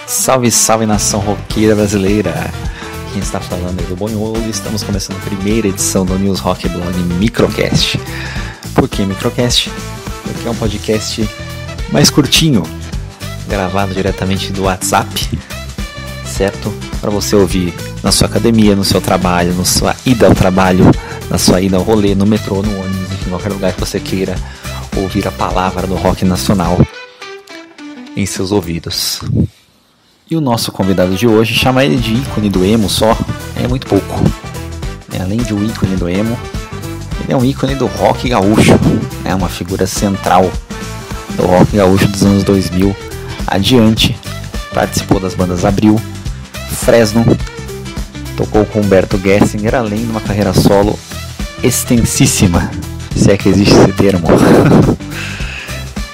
Salve, salve nação roqueira brasileira! Quem está falando é do Bonholo e estamos começando a primeira edição do News Rock Blog Microcast. Por que Microcast? Porque é um podcast mais curtinho, gravado diretamente do WhatsApp, certo? Para você ouvir na sua academia, no seu trabalho, na sua ida ao trabalho, na sua ida ao rolê, no metrô, no ônibus, enfim, em qualquer lugar que você queira ouvir a palavra do rock nacional em seus ouvidos. E o nosso convidado de hoje, chamar ele de ícone do emo só, é muito pouco. Além de um ícone do emo, ele é um ícone do rock gaúcho, uma figura central do rock gaúcho dos anos 2000 adiante. Participou das bandas Abril, Fresno, tocou com Humberto Gessinger, além de uma carreira solo extensíssima, se é que existe esse termo.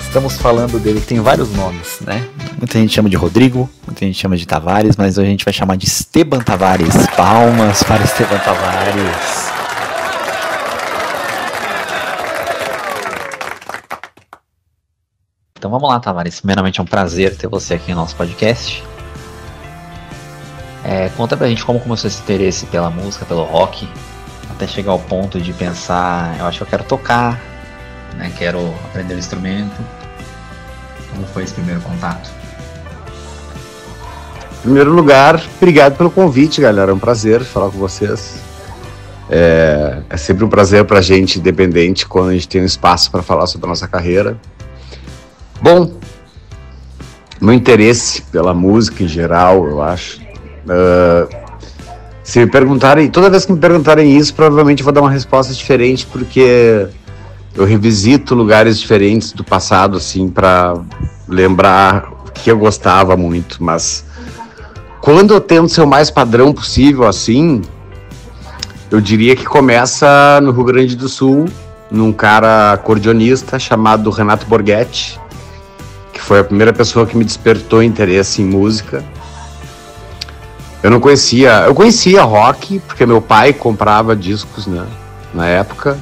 Estamos falando dele, que tem vários nomes, né? Muita gente chama de Rodrigo, muita gente chama de Tavares, mas hoje a gente vai chamar de Esteban Tavares. Palmas para Esteban Tavares. Então vamos lá, Tavares. Primeiramente é um prazer ter você aqui no nosso podcast. Conta pra gente como começou esse interesse pela música, pelo rock, até chegar ao ponto de pensar, eu acho que eu quero tocar, né? Quero aprender o instrumento. Como foi esse primeiro contato? Em primeiro lugar, obrigado pelo convite, galera. É um prazer falar com vocês. É sempre um prazer pra gente, independente, quando a gente tem um espaço para falar sobre a nossa carreira. Bom, meu interesse pela música em geral, eu acho. Se me perguntarem, toda vez que me perguntarem isso, provavelmente eu vou dar uma resposta diferente, porque eu revisito lugares diferentes do passado, assim, para lembrar o que eu gostava muito. Mas quando eu tento ser o mais padrão possível, assim, eu diria que começa no Rio Grande do Sul, num cara acordeonista chamado Renato Borghetti, que foi a primeira pessoa que me despertou interesse em música. Eu conhecia rock, porque meu pai comprava discos, né, na época,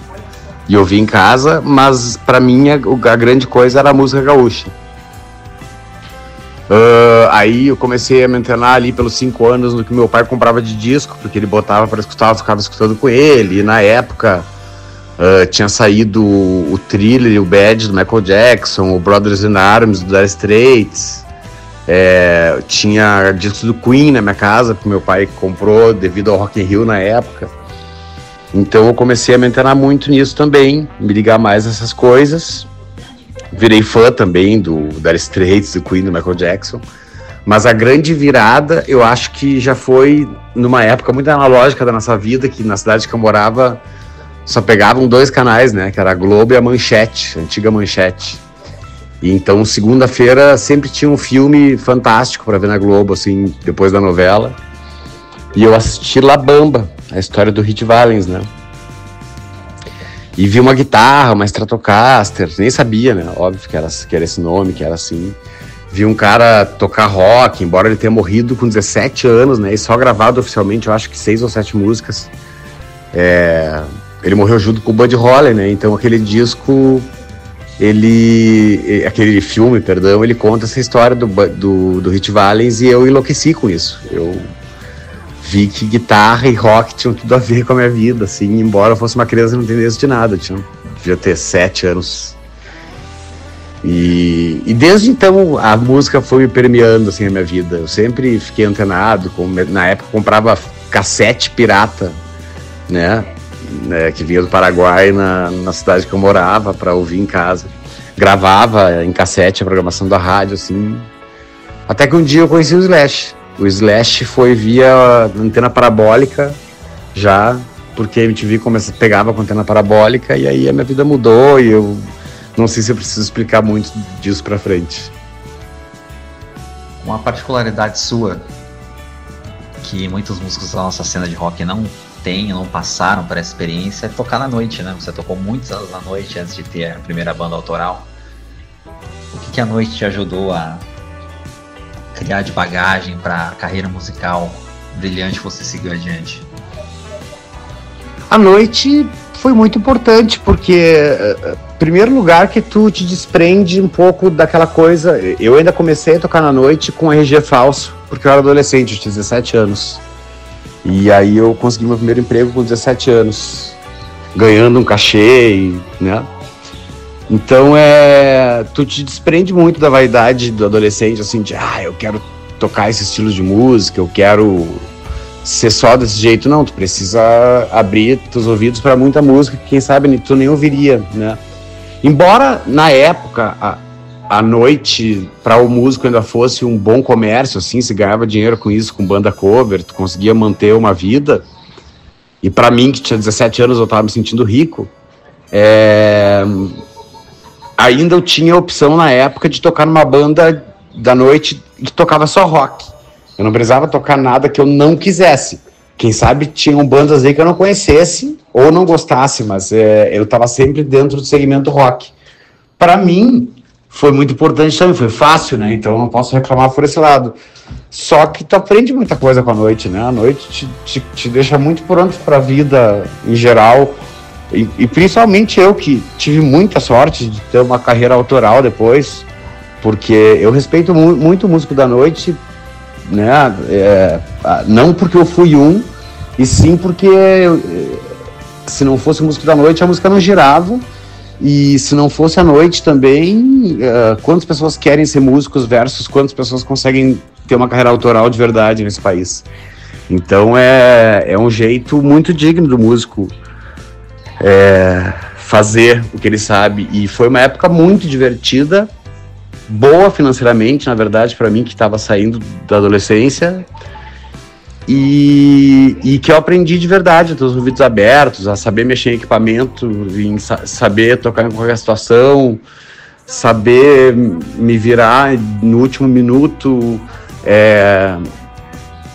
e eu via em casa, mas pra mim a grande coisa era a música gaúcha. Aí eu comecei a me antenar ali pelos 5 anos no que meu pai comprava de disco, porque ele botava para escutar, eu ficava escutando com ele, e na época tinha saído o Thriller e o Bad do Michael Jackson, o Brothers in Arms do Dire Straits, tinha discos do Queen na minha casa, que meu pai comprou devido ao Rock in Rio na época. Então eu comecei a me antenar muito nisso também, me ligar mais nessas coisas. Virei fã também do Dire Straits, do Queen, do Michael Jackson. Mas a grande virada, eu acho que já foi numa época muito analógica da nossa vida, que na cidade que eu morava só pegavam 2 canais, né? Que era a Globo e a Manchete, a antiga Manchete. E então segunda-feira sempre tinha um filme fantástico para ver na Globo, assim, depois da novela. E eu assisti La Bamba, a história do Hit Valens, né? E vi uma guitarra, uma Stratocaster, nem sabia, né? Óbvio que era esse nome, que era assim. Vi um cara tocar rock, embora ele tenha morrido com 17 anos, né? E só gravado oficialmente, eu acho que 6 ou 7 músicas. Ele morreu junto com o Buddy Holly, né? Então aquele disco, aquele filme, perdão, ele conta essa história do Hit Valens, e eu enlouqueci com isso. Eu vi que guitarra e rock tinham tudo a ver com a minha vida, assim, embora eu fosse uma criança e não entendesse de nada, devia ter 7 anos. E desde então a música foi me permeando, assim, a minha vida. Eu sempre fiquei antenado, na época eu comprava cassete pirata, né, que vinha do Paraguai na cidade que eu morava, para ouvir em casa. Gravava em cassete a programação da rádio, assim, até que um dia eu conheci o Slash. O Slash foi via antena parabólica já, porque a MTV pegava com antena parabólica, e aí a minha vida mudou, e eu não sei se eu preciso explicar muito disso pra frente. Uma particularidade sua, que muitos músicos da nossa cena de rock não passaram por essa experiência, é tocar na noite, né? Você tocou muitos anos na noite antes de ter a primeira banda autoral. O que a noite te ajudou a criar de bagagem para a carreira musical brilhante que você seguiu adiante? A noite foi muito importante, porque primeiro lugar que tu te desprende um pouco daquela coisa. Eu ainda comecei a tocar na noite com RG falso, porque eu era adolescente, eu tinha 17 anos. E aí eu consegui meu primeiro emprego com 17 anos, ganhando um cachê, né? Então tu te desprende muito da vaidade do adolescente, assim, de eu quero tocar esse estilo de música, eu quero ser só desse jeito. Não, tu precisa abrir teus ouvidos para muita música que quem sabe tu nem ouviria, né? Embora na época a noite para o músico ainda fosse um bom comércio, assim, se ganhava dinheiro com isso, com banda cover, tu conseguia manter uma vida. E para mim, que tinha 17 anos, eu tava me sentindo rico. Ainda eu tinha a opção na época de tocar numa banda da noite que tocava só rock. Eu não precisava tocar nada que eu não quisesse. Quem sabe tinham bandas aí que eu não conhecesse ou não gostasse, mas eu estava sempre dentro do segmento rock. Para mim, foi muito importante também, foi fácil, né? Então eu não posso reclamar por esse lado. Só que tu aprende muita coisa com a noite, né? A noite te deixa muito pronto para a vida em geral. E principalmente eu, que tive muita sorte de ter uma carreira autoral depois, porque eu respeito muito o músico da noite, né? Não porque eu fui e sim porque se não fosse músico da noite, a música não girava. E se não fosse a noite também, quantas pessoas querem ser músicos versus quantas pessoas conseguem ter uma carreira autoral de verdade nesse país. Então é um jeito muito digno do músico fazer o que ele sabe. E foi uma época muito divertida, boa financeiramente, na verdade, para mim, que estava saindo da adolescência, e que eu aprendi de verdade, a ter os ouvidos abertos, a saber mexer em equipamento, saber tocar em qualquer situação, saber me virar no último minuto,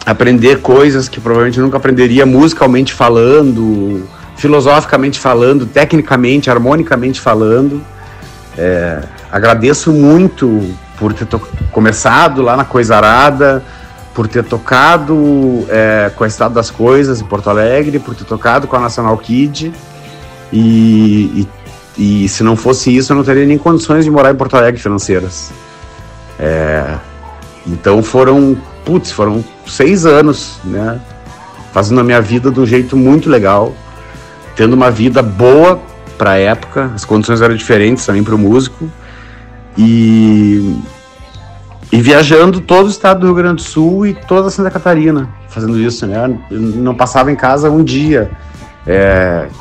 aprender coisas que provavelmente eu nunca aprenderia musicalmente falando, filosoficamente falando, tecnicamente, harmonicamente falando. Agradeço muito por ter começado lá na Coisarada, por ter tocado com a Estado das Coisas em Porto Alegre, por ter tocado com a National Kid, e se não fosse isso eu não teria nem condições de morar em Porto Alegre financeiras. Então foram 6 anos, né, fazendo a minha vida de um jeito muito legal, tendo uma vida boa para a época, as condições eram diferentes também para o músico, e viajando todo o estado do Rio Grande do Sul e toda Santa Catarina, fazendo isso, né? Eu não passava em casa um dia.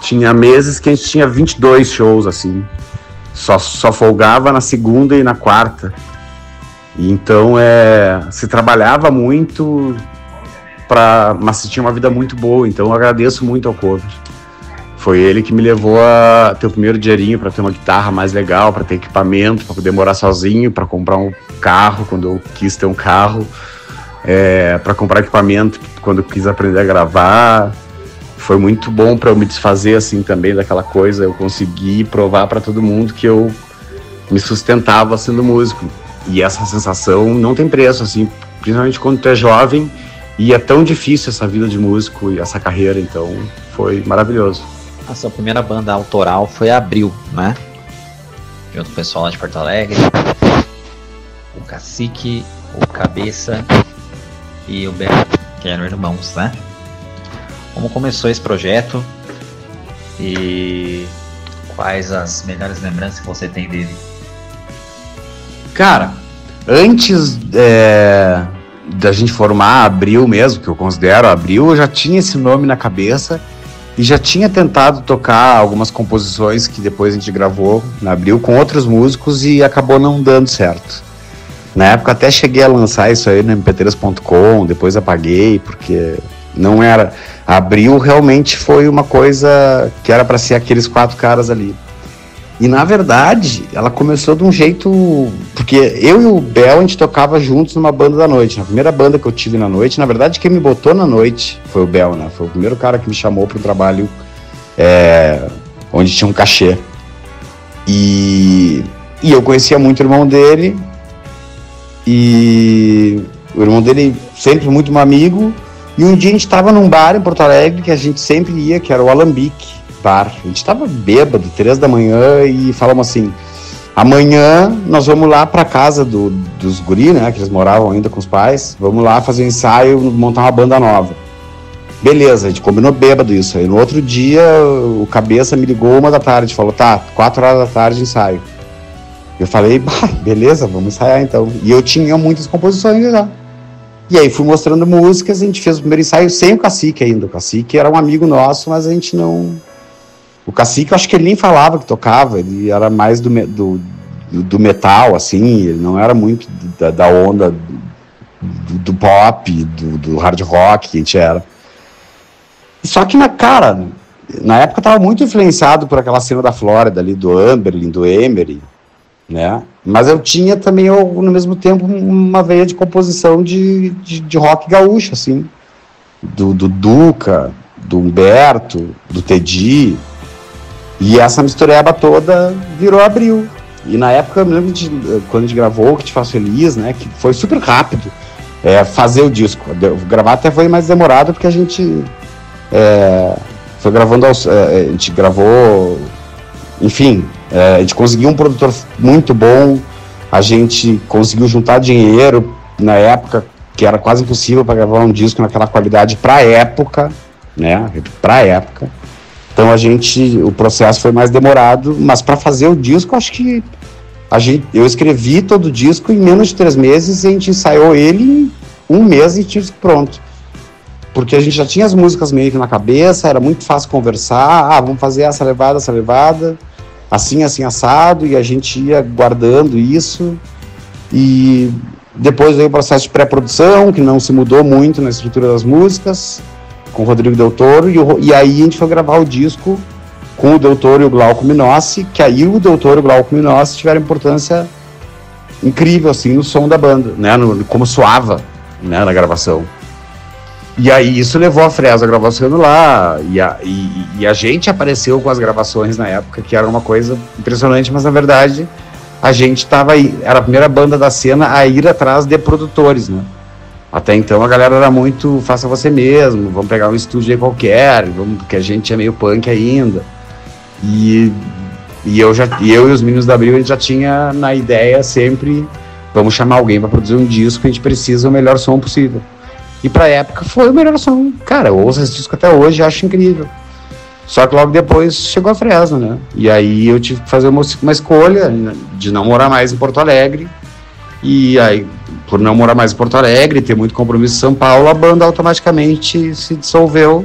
Tinha meses que a gente tinha 22 shows, assim. Só folgava na segunda e na quarta. E então, se trabalhava muito, mas se tinha uma vida muito boa. Então, eu agradeço muito ao cover. Foi ele que me levou a ter o primeiro dinheirinho para ter uma guitarra mais legal, para ter equipamento, para poder morar sozinho, para comprar um carro quando eu quis ter um carro, para comprar equipamento quando eu quis aprender a gravar. Foi muito bom para eu me desfazer assim também daquela coisa. Eu consegui provar para todo mundo que eu me sustentava sendo músico. E essa sensação não tem preço, assim, principalmente quando tu é jovem e é tão difícil essa vida de músico e essa carreira. Então foi maravilhoso. A sua primeira banda autoral foi a Abril, né? Junto com o pessoal lá de Porto Alegre, o Cacique, o Cabeça e o Bel, que eram irmãos, né? Como começou esse projeto e quais as melhores lembranças que você tem dele? Cara, antes da gente formar a Abril mesmo, que eu considero a Abril, eu já tinha esse nome na cabeça e já tinha tentado tocar algumas composições que depois a gente gravou na Abril com outros músicos e acabou não dando certo. Na época até cheguei a lançar isso aí no mp3.com, depois apaguei, porque não era... A Abril realmente foi uma coisa que era para ser aqueles 4 caras ali. E na verdade, ela começou de um jeito... Porque eu e o Bel, a gente tocava juntos numa banda da noite. Na primeira banda que eu tive na noite, na verdade, quem me botou na noite foi o Bel, né? Foi o primeiro cara que me chamou para o trabalho onde tinha um cachê. E eu conhecia muito o irmão dele. E o irmão dele sempre muito meu amigo. E um dia a gente estava num bar em Porto Alegre, que a gente sempre ia, que era o Alambique. All-Star. A gente tava bêbado, 3 da manhã, e falamos assim: amanhã nós vamos lá pra casa dos guri, né, que eles moravam ainda com os pais, vamos lá fazer um ensaio, montar uma banda nova. Beleza, a gente combinou bêbado isso. Aí no outro dia, o cabeça me ligou 1 da tarde, falou: tá, 4 horas da tarde ensaio. Eu falei: beleza, vamos ensaiar então. E eu tinha muitas composições já. E aí fui mostrando músicas, a gente fez o primeiro ensaio sem o Cacique ainda. O Cacique era um amigo nosso, mas a gente não... O Cacique, eu acho que ele nem falava que tocava, ele era mais do metal, assim, ele não era muito da onda do pop, do hard rock que a gente era. Só que na época eu tava muito influenciado por aquela cena da Flórida ali, do Amberlin, do Emery, né? Mas eu tinha também, no mesmo tempo, uma veia de composição de rock gaúcho, assim, do Duca, do Humberto, do Teddy, e essa mistureba toda virou Abril. E na época, eu me lembro quando a gente gravou O Que Te Faz Feliz, né, que foi super rápido fazer o disco. Gravar até foi mais demorado, porque a gente foi gravando, a gente gravou, enfim, a gente conseguiu um produtor muito bom, a gente conseguiu juntar dinheiro na época, que era quase impossível para gravar um disco naquela qualidade para época, né, para época. Então o processo foi mais demorado, mas para fazer o disco, acho que eu escrevi todo o disco em menos de 3 meses, e a gente ensaiou ele em 1 mês e tinha o disco pronto. Porque a gente já tinha as músicas meio que na cabeça, era muito fácil conversar, vamos fazer essa levada, assim, assado, e a gente ia guardando isso. E depois veio o processo de pré-produção, que não se mudou muito na estrutura das músicas, com o Rodrigo Del Toro, e aí a gente foi gravar o disco com o Del Toro e o Glauco Minossi, que aí o Del Toro e o Glauco Minossi tiveram importância incrível, assim, no som da banda, né, como soava, né, na gravação. E aí isso levou a Fresno gravando lá, e a gente apareceu com as gravações na época, que era uma coisa impressionante, mas na verdade a gente era a primeira banda da cena a ir atrás de produtores, né? Até então a galera era muito, faça você mesmo, vamos pegar um estúdio aí qualquer, porque a gente é meio punk ainda. E eu e os meninos da Abril, a gente já tinha na ideia sempre, vamos chamar alguém para produzir um disco, a gente precisa o melhor som possível. E pra época foi o melhor som. Cara, eu ouço esse disco até hoje, acho incrível. Só que logo depois chegou a Fresno, né? E aí eu tive que fazer uma escolha de não morar mais em Porto Alegre. E aí, por não morar mais em Porto Alegre, ter muito compromisso em São Paulo, a banda automaticamente se dissolveu.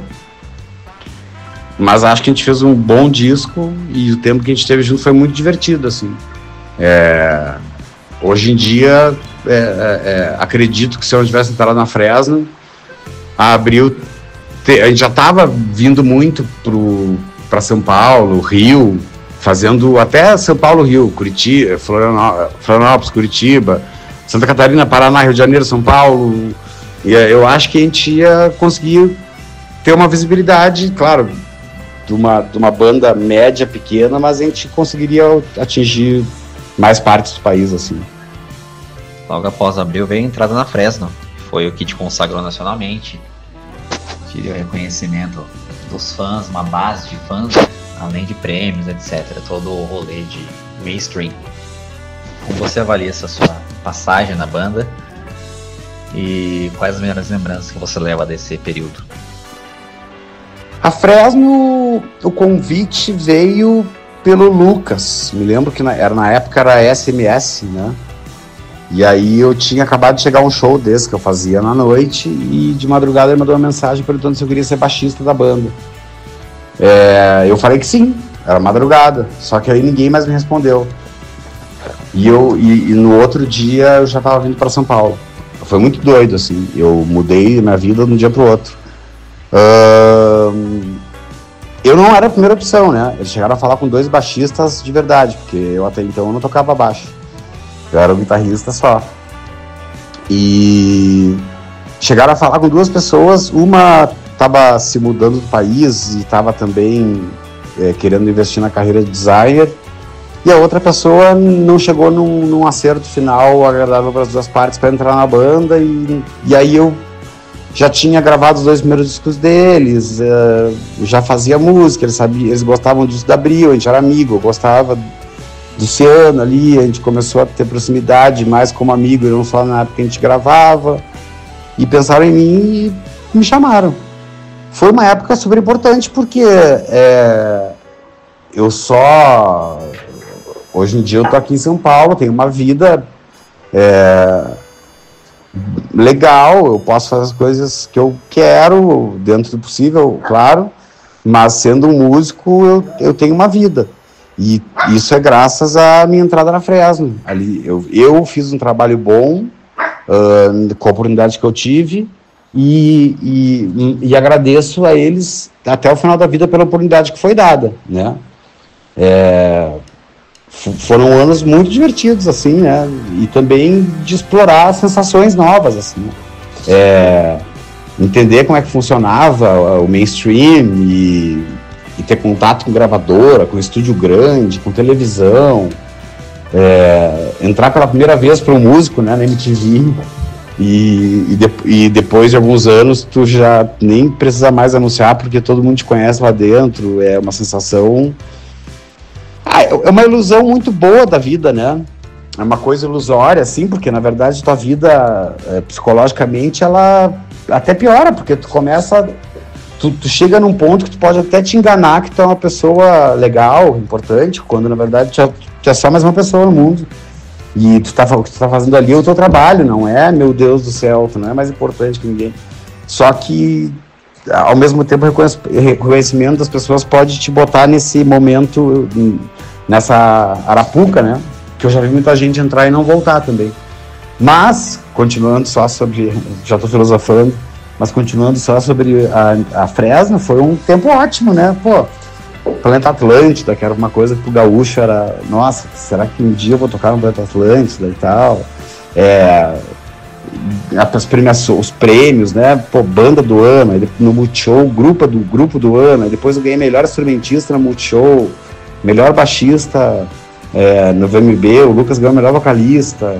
Mas acho que a gente fez um bom disco, e o tempo que a gente teve junto foi muito divertido, assim. Hoje em dia, acredito que se eu não tivesse entrado na Fresno, a Abril, a gente já estava vindo muito para São Paulo, Rio, fazendo até São Paulo, Rio, Curitiba, Florianópolis, Curitiba, Santa Catarina, Paraná, Rio de Janeiro, São Paulo. E eu acho que a gente ia conseguir ter uma visibilidade, claro, de uma banda média, pequena, mas a gente conseguiria atingir mais partes do país, assim. Logo após Abril veio a entrada na Fresno, foi o que te consagrou nacionalmente, te deu reconhecimento dos fãs, uma base de fãs, além de prêmios, etc. Todo o rolê de mainstream. Como você avalia essa sua passagem na banda e quais as melhores lembranças que você leva desse período? A Fresno, o convite veio pelo Lucas. Me lembro que na época era SMS, né? E aí eu tinha acabado de chegar a um show desse que eu fazia na noite, e de madrugada ele mandou uma mensagem perguntando se eu queria ser baixista da banda. Eu falei que sim, era madrugada, só que aí ninguém mais me respondeu. E no outro dia eu já estava vindo para São Paulo. Foi muito doido, assim, eu mudei minha vida de um dia pro outro. Eu não era a primeira opção, né? Eles chegaram a falar com 2 baixistas de verdade, porque eu até então eu não tocava baixo. Eu era um guitarrista só. E chegaram a falar com 2 pessoas. Uma estava se mudando do país e estava também querendo investir na carreira de designer. E a outra pessoa não chegou num acerto final agradável para as 2 partes para entrar na banda. E aí eu já tinha gravado os 2 primeiros discos deles, já fazia música, eles gostavam disso da Abril, a gente era amigo, eu gostava do Ciano ali, a gente começou a ter proximidade mais como amigo, e não só na época que a gente gravava, e pensaram em mim e me chamaram. Foi uma época super importante, porque hoje em dia eu tô aqui em São Paulo, tenho uma vida legal, eu posso fazer as coisas que eu quero, dentro do possível, claro, mas sendo um músico, eu tenho uma vida. E isso é graças à minha entrada na Fresno. Ali, eu fiz um trabalho bom, com a oportunidade que eu tive, e agradeço a eles até o final da vida pela oportunidade que foi dada, né? Foram anos muito divertidos, assim, né? E também de explorar sensações novas, assim. Entender como é que funcionava o mainstream e ter contato com gravadora, com estúdio grande, com televisão. Entrar pela primeira vez para um músico, né, na MTV. E depois de alguns anos tu já nem precisa mais anunciar porque todo mundo te conhece lá dentro. É uma sensação... é uma ilusão muito boa da vida, né? É uma coisa ilusória, assim, porque na verdade tua vida psicologicamente ela até piora, porque tu começa... Tu chega num ponto que tu pode até te enganar que tu é uma pessoa legal, importante, quando na verdade tu é só mais uma pessoa no mundo. E o que tu tá fazendo ali é o teu trabalho, não é, meu Deus do céu, tu não é mais importante que ninguém. Só que, ao mesmo tempo, o reconhecimento das pessoas pode te botar nesse momento, nessa arapuca, né? Que eu já vi muita gente entrar e não voltar também. Mas, continuando só sobre... Já tô filosofando, mas continuando só sobre a Fresno, foi um tempo ótimo, né? Pô, Planeta Atlântida, que era uma coisa que pro gaúcho era... Nossa, será que um dia eu vou tocar no Planeta Atlântida e tal? As premiações, os prêmios, né? Pô, banda do ano, aí no Multishow, grupo do ano, aí depois eu ganhei melhor instrumentista no Multishow, melhor baixista no VMB, o Lucas ganhou melhor vocalista,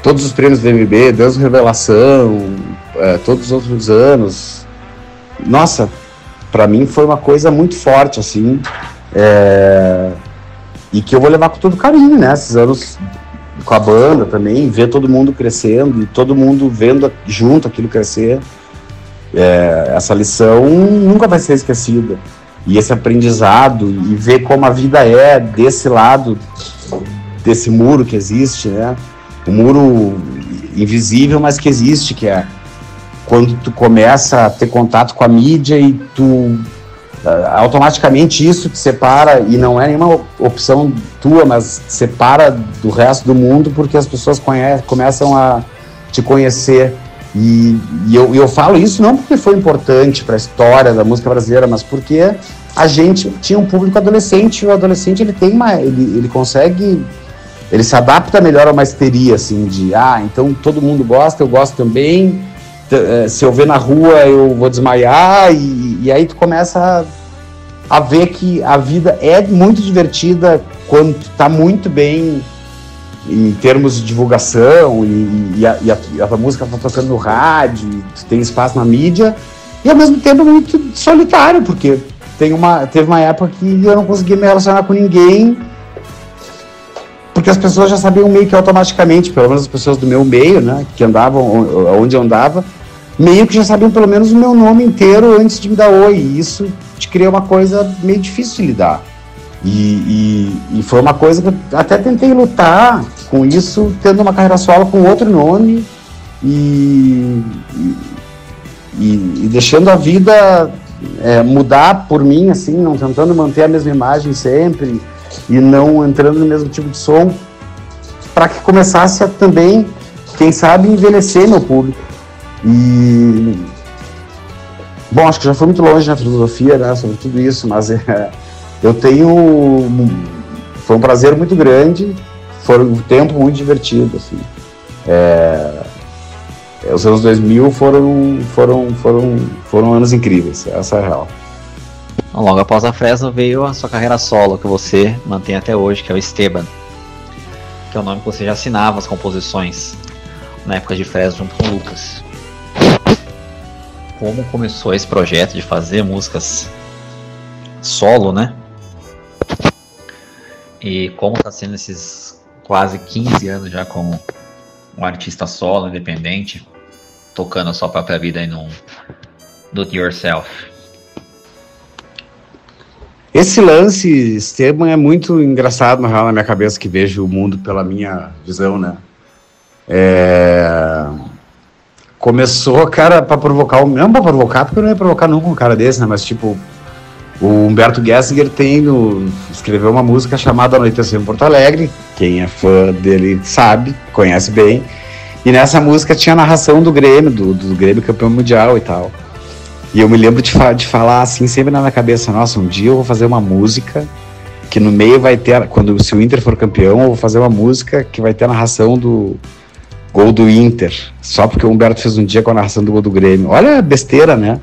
todos os prêmios do VMB, Deus Revelação, todos os outros anos. Nossa, pra mim foi uma coisa muito forte, assim, e que eu vou levar com todo carinho, né? Esses anos com a banda também, ver todo mundo crescendo e todo mundo vendo junto aquilo crescer. Essa lição nunca vai ser esquecida. E esse aprendizado, e ver como a vida é desse lado, desse muro que existe, né? O muro invisível, mas que existe, que é quando tu começa a ter contato com a mídia e tu automaticamente isso te separa, e não é nenhuma opção tua, mas te separa do resto do mundo, porque as pessoas começam a te conhecer. E eu falo isso não porque foi importante para a história da música brasileira, mas porque a gente tinha um público adolescente, e o adolescente ele consegue, ele se adapta melhor a uma histeria, assim, de então todo mundo gosta, eu gosto também, se eu ver na rua eu vou desmaiar, e aí tu começa a ver que a vida é muito divertida quando tu tá muito bem em termos de divulgação, e a música tá tocando no rádio, e tu tem espaço na mídia, e ao mesmo tempo muito solitário, porque teve uma época que eu não conseguia me relacionar com ninguém, porque as pessoas já sabiam meio que automaticamente, pelo menos as pessoas do meu meio, né, que andavam onde eu andava, meio que já sabiam pelo menos o meu nome inteiro antes de me dar oi, e isso te cria uma coisa meio difícil de lidar. E foi uma coisa que eu até tentei lutar com isso, tendo uma carreira solo com outro nome e deixando a vida mudar por mim, assim, não tentando manter a mesma imagem sempre e não entrando no mesmo tipo de som, para que começasse a também, quem sabe, envelhecer meu público. Bom, acho que já foi muito longe na filosofia, né, sobre tudo isso, mas eu tenho... Foi um prazer muito grande, foi um tempo muito divertido, assim. Os anos 2000 foram anos incríveis, essa é a real. Logo após a Fresno veio a sua carreira solo, que você mantém até hoje, que é o Esteban, que é o nome que você já assinava as composições. na época de Fresno junto com o Lucas. Como começou esse projeto de fazer músicas solo, né? E como está sendo esses quase 15 anos já como um artista solo, independente, tocando a sua própria vida aí no do it yourself. Esse lance, Esteban, é muito engraçado na minha cabeça, que vejo o mundo pela minha visão, né? Começou, cara, pra provocar, não pra provocar, porque eu não ia provocar nunca um cara desse, né? Mas, tipo, o Humberto Gessinger escreveu uma música chamada Anoitecer em Porto Alegre. Quem é fã dele sabe, conhece bem. E nessa música tinha a narração do Grêmio, do Grêmio campeão mundial e tal. E eu me lembro de falar assim, sempre na minha cabeça, nossa, um dia eu vou fazer uma música que no meio vai ter, se o Inter for campeão, eu vou fazer uma música que vai ter a narração do gol do Inter, só porque o Humberto fez um dia com a narração do gol do Grêmio. Olha a besteira, né?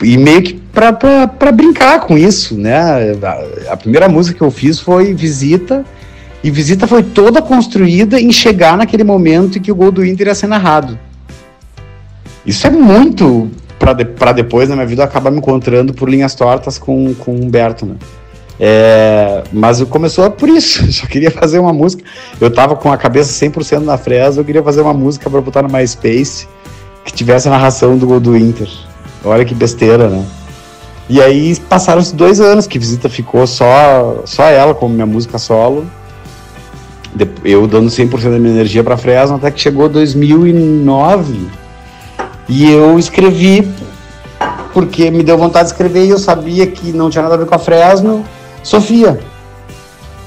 E meio que pra brincar com isso, né? A primeira música que eu fiz foi Visita, e Visita foi toda construída em chegar naquele momento em que o gol do Inter ia ser narrado. Isso é muito pra depois na minha vida eu acabar me encontrando por linhas tortas com o Humberto, né? Mas começou por isso. Eu só queria fazer uma música. Eu tava com a cabeça 100% na Fresno. Eu queria fazer uma música pra botar no MySpace que tivesse a narração do gol do Inter. Olha que besteira, né? E aí passaram-se 2 anos que Visita ficou só ela como minha música solo, eu dando 100% da minha energia pra Fresno, até que chegou 2009 e eu escrevi porque me deu vontade de escrever e eu sabia que não tinha nada a ver com a Fresno, Sofia.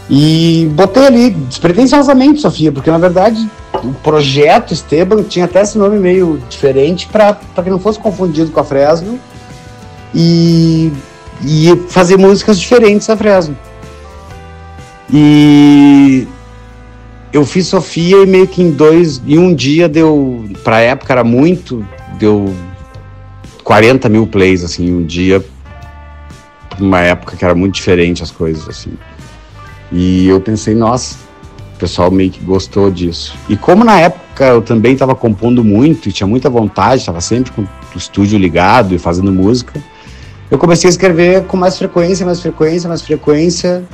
E botei ali, despretensiosamente, Sofia, porque na verdade o projeto Esteban tinha até esse nome meio diferente para que não fosse confundido com a Fresno e fazer músicas diferentes da Fresno. E eu fiz Sofia e meio que em um dia deu, pra época era muito, deu 40 mil plays, assim, um dia, numa época que era muito diferente as coisas, assim. E eu pensei, nossa, o pessoal meio que gostou disso. E como na época eu também estava compondo muito e tinha muita vontade, estava sempre com o estúdio ligado e fazendo música, eu comecei a escrever com mais frequência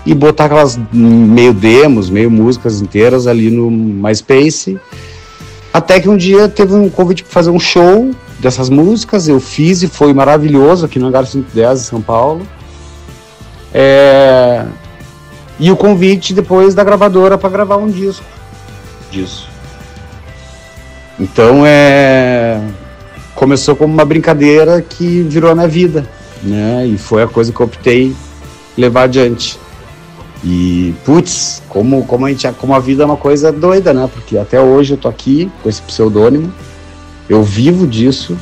e botar aquelas meio demos, meio músicas inteiras ali no MySpace. Até que um dia teve um convite para fazer um show dessas músicas, eu fiz e foi maravilhoso aqui no Hangar 510 em São Paulo. E o convite depois da gravadora para gravar um disco disso. Então começou como uma brincadeira que virou a minha vida, né? E foi a coisa que eu optei levar adiante. E putz, como a vida é uma coisa doida, né? Porque até hoje eu tô aqui com esse pseudônimo, eu vivo disso.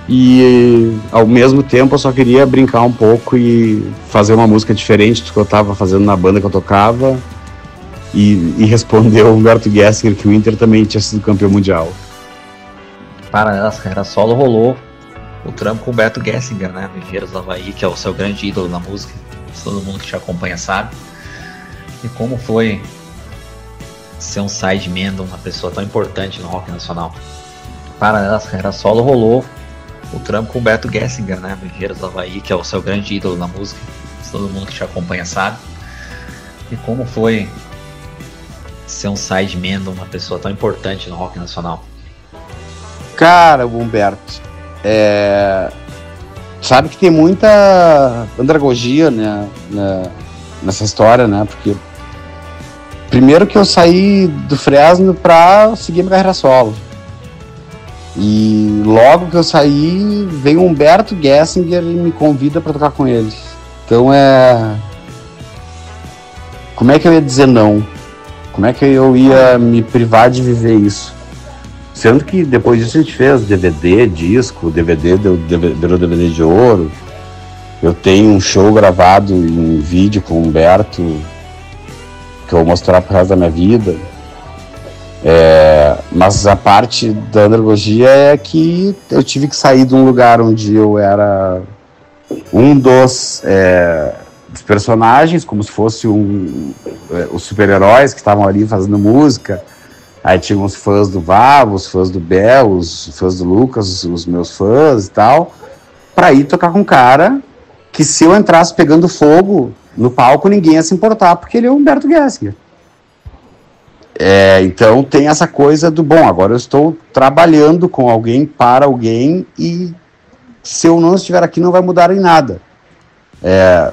E ao mesmo tempo eu só queria brincar um pouco e fazer uma música diferente do que eu estava fazendo na banda que eu tocava e responder o Humberto Gessinger que o Inter também tinha sido campeão mundial. Para essa carreira solo rolou o trampo com o Humberto Gessinger, né? Engenheiros do Havaí, que é o seu grande ídolo na música, todo mundo que te acompanha sabe. E como foi ser um sideman de uma pessoa tão importante no rock nacional. Para essa carreira solo rolou o trampo com o Humberto Gessinger, né? Engenheiros do Havaí, que é o seu grande ídolo na música, todo mundo que te acompanha sabe. E como foi ser um sideman de uma pessoa tão importante no rock nacional. Cara, o Humberto, sabe que tem muita andragogia, né, nessa história, né? Porque primeiro que eu saí do Fresno pra seguir minha carreira solo. E logo que eu saí, veio o Humberto Gessinger e me convida para tocar com ele. Então como é que eu ia dizer não? Como é que eu ia me privar de viver isso? Sendo que depois disso a gente fez DVD, disco, DVD virou DVD de ouro. Eu tenho um show gravado em vídeo com o Humberto que eu vou mostrar pro resto da minha vida. Mas a parte da andragogia é que eu tive que sair de um lugar onde eu era um dos personagens, como se fosse os super-heróis que estavam ali fazendo música, Aí tinha uns fãs do Vavo, os fãs do Bel, os fãs do Lucas, os meus fãs e tal, pra ir tocar com um cara que, se eu entrasse pegando fogo no palco, ninguém ia se importar, porque ele é o Humberto Gessinger. Então tem essa coisa do, bom, agora eu estou trabalhando com alguém, para alguém, e se eu não estiver aqui não vai mudar em nada.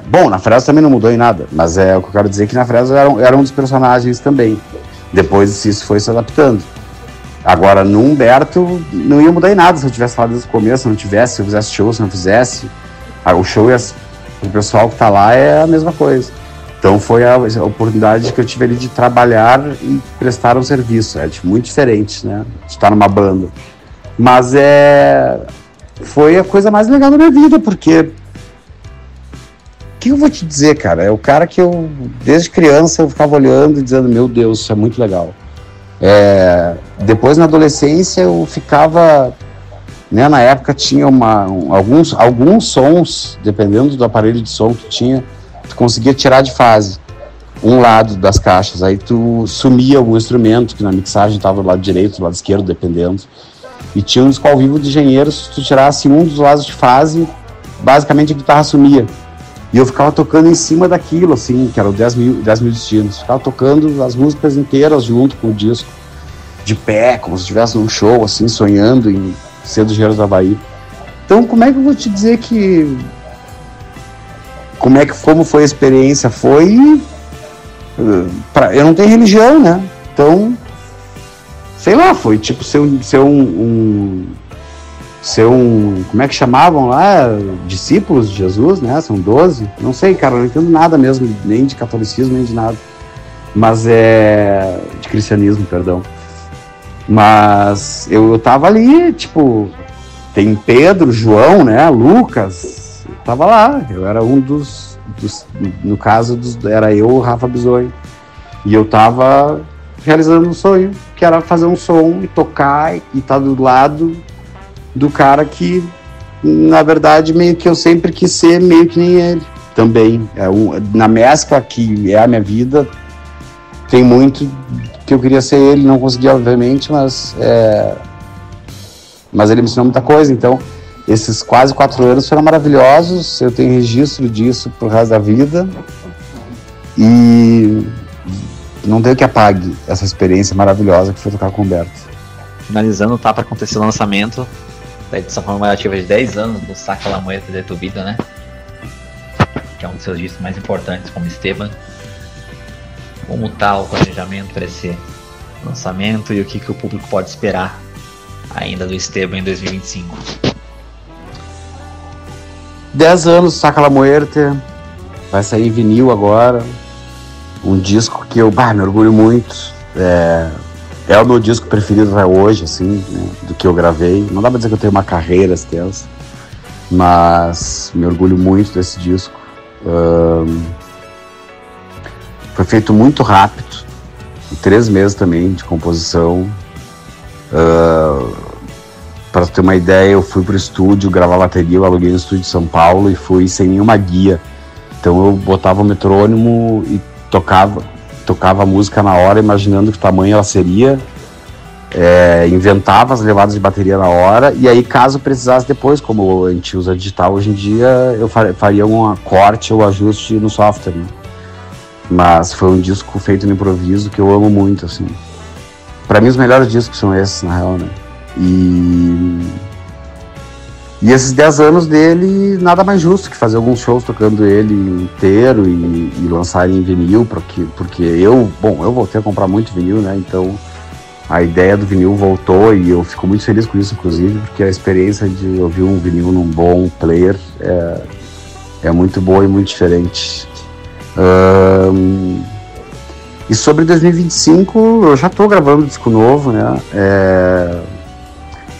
Bom, na Fresno também não mudou em nada, mas o que eu quero dizer é que na Fresno era um dos personagens também. Depois isso foi se adaptando. Agora, no Humberto, não ia mudar em nada se eu tivesse falado desde o começo, se eu fizesse show, se eu não fizesse. O show o pessoal que tá lá é a mesma coisa. Então foi a oportunidade que eu tive ali de trabalhar e prestar um serviço. Muito diferente, né? De estar numa banda. Mas foi a coisa mais legal da minha vida, porque... O que eu vou te dizer, cara? É o cara que eu, desde criança, eu ficava olhando e dizendo, meu Deus, isso é muito legal. Depois, na adolescência, eu ficava... Né, na época tinha alguns sons, dependendo do aparelho de som que tinha, tu conseguia tirar de fase um lado das caixas. Aí tu sumia algum instrumento, que na mixagem estava do lado direito, do lado esquerdo, dependendo. E tinha um disco ao vivo de engenheiros, se tu tirasse um dos lados de fase, basicamente a guitarra sumia. E eu ficava tocando em cima daquilo, assim, que era o 10 mil destinos. Ficava tocando as músicas inteiras junto com o disco, de pé, como se estivesse num show, assim, sonhando em ser dos Engenheiros do Havaí. Então, como é que eu vou te dizer que... Como foi a experiência? Eu não tenho religião, né? Então, sei lá, foi tipo ser um como é que chamavam lá? Discípulos de Jesus, né? São 12. Não sei, cara, não entendo nada mesmo, nem de catolicismo, nem de nada. Mas de cristianismo, perdão. Mas eu tava ali, tipo, tem Pedro, João, né? Lucas, eu tava lá. Eu era um dos no caso, era eu, o Rafa Bisonho. E eu tava realizando um sonho, que era fazer um som e tocar e estar do lado do cara que, na verdade, meio que eu sempre quis ser meio que nem ele também. Na mescla que é a minha vida, tem muito que eu queria ser ele, não consegui, obviamente, mas ele me ensinou muita coisa. Então, esses quase 4 anos foram maravilhosos, eu tenho registro disso pro resto da vida, e não tem o que apague essa experiência maravilhosa que foi tocar com o Humberto. Finalizando, tá para acontecer o lançamento da edição comemorativa de 10 anos do Saca La Muerte de Tu Vida, né? Que é um dos seus discos mais importantes como Esteban. Como tá o planejamento para esse lançamento e o que o público pode esperar ainda do Esteban em 2025? 10 anos, Saca La Muerte, vai sair vinil agora, um disco que eu me orgulho muito, é o meu disco preferido até hoje, assim, né, do que eu gravei. Não dá pra dizer que eu tenho uma carreira extensa, mas me orgulho muito desse disco. Foi feito muito rápido, em 3 meses também de composição. Para ter uma ideia, eu fui pro estúdio gravar bateria, eu aluguei no estúdio de São Paulo e fui sem nenhuma guia. Então eu botava o metrônomo e tocava a música na hora, imaginando que tamanho ela seria, inventava as levadas de bateria na hora, e aí caso precisasse depois, como a gente usa digital hoje em dia, eu faria um corte ou ajuste no software, né? Mas foi um disco feito no improviso que eu amo muito, assim. Pra mim os melhores discos são esses, na real, né? E esses 10 anos dele, nada mais justo que fazer alguns shows tocando ele inteiro e lançar em vinil, porque eu voltei a comprar muito vinil, né? Então a ideia do vinil voltou e eu fico muito feliz com isso, inclusive, porque a experiência de ouvir um vinil num bom player é muito boa e muito diferente. E sobre 2025, eu já estou gravando disco novo, né?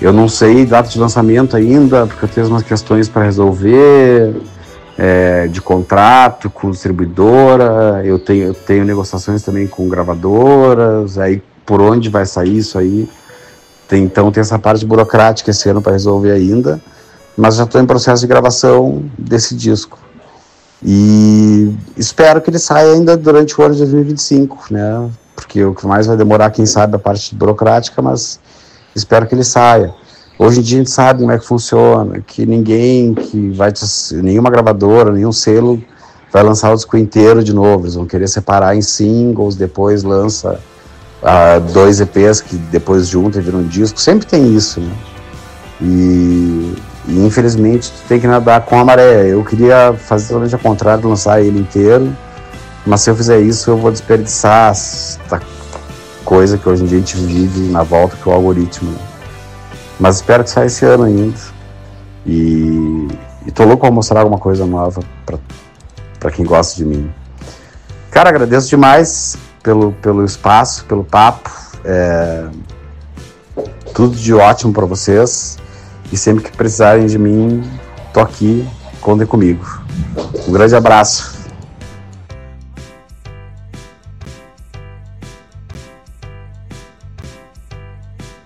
Eu não sei data de lançamento ainda, porque eu tenho umas questões para resolver, de contrato com distribuidora, eu tenho negociações também com gravadoras, aí por onde vai sair isso aí. Então tem essa parte burocrática esse ano para resolver ainda, mas já estou em processo de gravação desse disco. E espero que ele saia ainda durante o ano de 2025, né? Porque que o que mais vai demorar, quem sabe, a parte burocrática, mas espero que ele saia. Hoje em dia a gente sabe como é que funciona, que nenhuma gravadora, nenhum selo vai lançar o disco inteiro de novo, eles vão querer separar em singles, depois lança 2 EPs que depois juntam e viram um disco, sempre tem isso, né? E infelizmente tu tem que nadar com a maré. Eu queria fazer totalmente ao contrário, lançar ele inteiro, mas se eu fizer isso eu vou desperdiçar essa coisa que hoje em dia a gente vive na volta, que é o algoritmo, né? Mas espero que saia esse ano ainda. E tô louco pra mostrar alguma coisa nova pra quem gosta de mim. Cara, agradeço demais pelo espaço, pelo papo. Tudo de ótimo pra vocês. E sempre que precisarem de mim, tô aqui, contem comigo. Um grande abraço.